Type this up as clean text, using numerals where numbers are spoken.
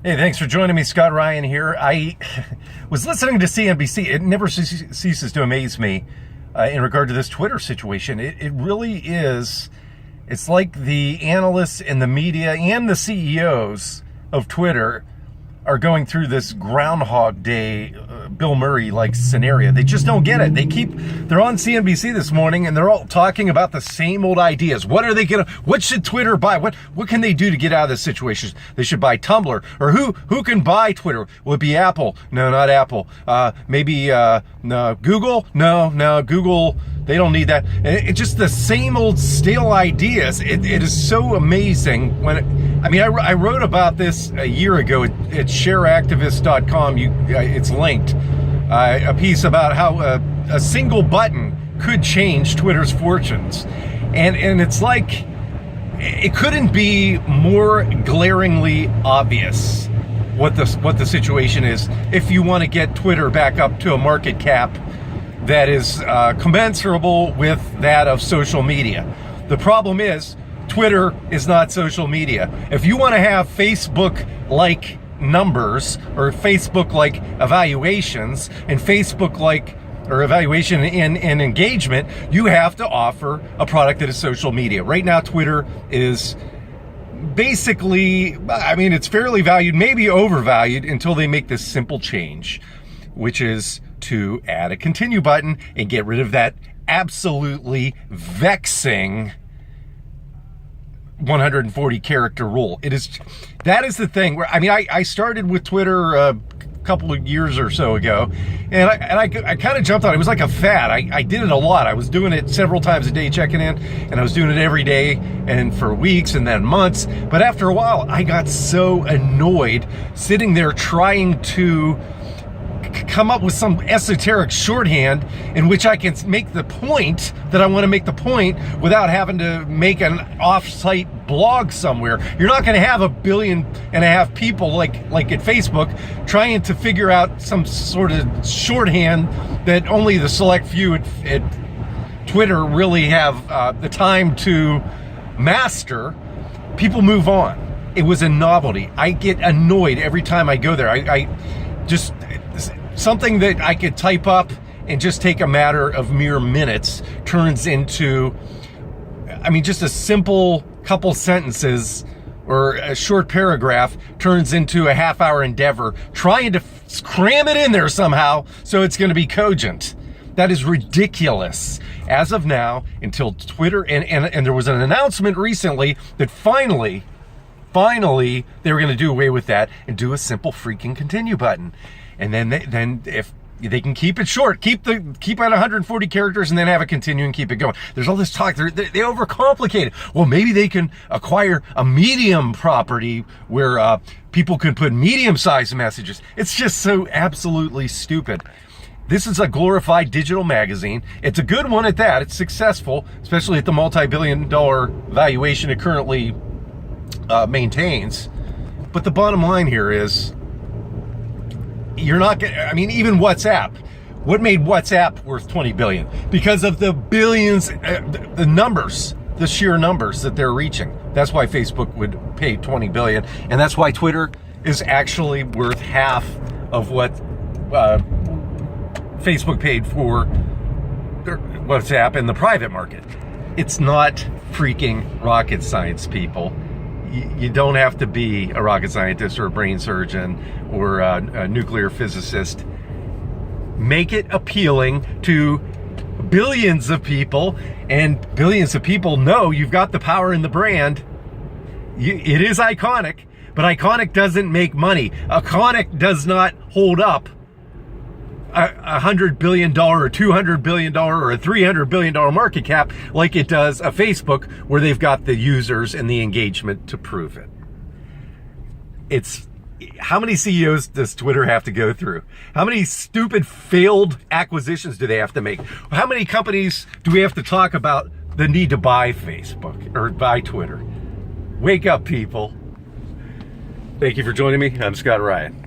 Hey, thanks for joining me. Scott Ryan here. I was listening to CNBC. It never ceases to amaze me in regard to this Twitter situation. It really is. It's like the analysts and the media and the CEOs of Twitter are going through this Groundhog Day, Bill Murray-like scenario. They just don't get it. They're on CNBC this morning and they're all talking about the same old ideas. What should Twitter buy? What can they do to get out of this situation? They should buy Tumblr. Or who can buy Twitter? Will it be Apple? No, not Apple. Maybe no, Google? No, Google. They don't need that. It's just the same old stale ideas. It is so amazing. I wrote about this a year ago at shareactivist.com. It's linked. A piece about how a single button could change Twitter's fortunes. And it's like, it couldn't be more glaringly obvious what the situation is if you want to get Twitter back up to a market cap that is commensurable with that of social media. The problem is, Twitter is not social media. If you want to have Facebook-like numbers or Facebook-like evaluations and Facebook-like or evaluation and engagement, you have to offer a product that is social media. Right now, Twitter is basically, it's fairly valued, maybe overvalued until they make this simple change, which is to add a continue button and get rid of that absolutely vexing 140 character rule. That is the thing where, I started with Twitter a couple of years or so ago, and I kind of jumped on it. It was like a fad. I did it a lot. I was doing it several times a day, checking in, and I was doing it every day and for weeks and then months. But after a while, I got so annoyed sitting there trying to come up with some esoteric shorthand in which I can make the point that I want to make the point without having to make an off-site blog somewhere. You're not going to have 1.5 billion people like at Facebook trying to figure out some sort of shorthand that only the select few at Twitter really have the time to master. People move on. It was a novelty. I get annoyed every time I go there. I just, something that I could type up and just take a matter of mere minutes turns into, just a simple couple sentences or a short paragraph turns into a half-hour endeavor trying to cram it in there somehow so it's going to be cogent. That is ridiculous. As of now, until Twitter, and there was an announcement recently that finally they were going to do away with that and do a simple freaking continue button. And then if they can keep it short, keep at 140 characters and then have it continue and keep it going. There's all this talk. They overcomplicate it. Well, maybe they can acquire a medium property where people can put medium-sized messages. It's just so absolutely stupid. This is a glorified digital magazine. It's a good one at that. It's successful, especially at the multi-billion-dollar valuation it currently maintains. But the bottom line here is, you're not gonna, even WhatsApp. What made WhatsApp worth 20 billion? Because of the billions, the sheer numbers that they're reaching. That's why Facebook would pay 20 billion. And that's why Twitter is actually worth half of what Facebook paid for WhatsApp in the private market. It's not freaking rocket science, people. You don't have to be a rocket scientist or a brain surgeon or a nuclear physicist. Make it appealing to billions of people, and billions of people know you've got the power in the brand. It is iconic, but iconic doesn't make money. Iconic does not hold up $100 billion or $200 billion or a $300 billion market cap like it does a Facebook, where they've got the users and the engagement to prove it. It's, how many CEOs does Twitter have to go through? How many stupid failed acquisitions do they have to make? How many companies do we have to talk about the need to buy Facebook or buy Twitter? Wake up, people. Thank you for joining me. I'm Scott Ryan.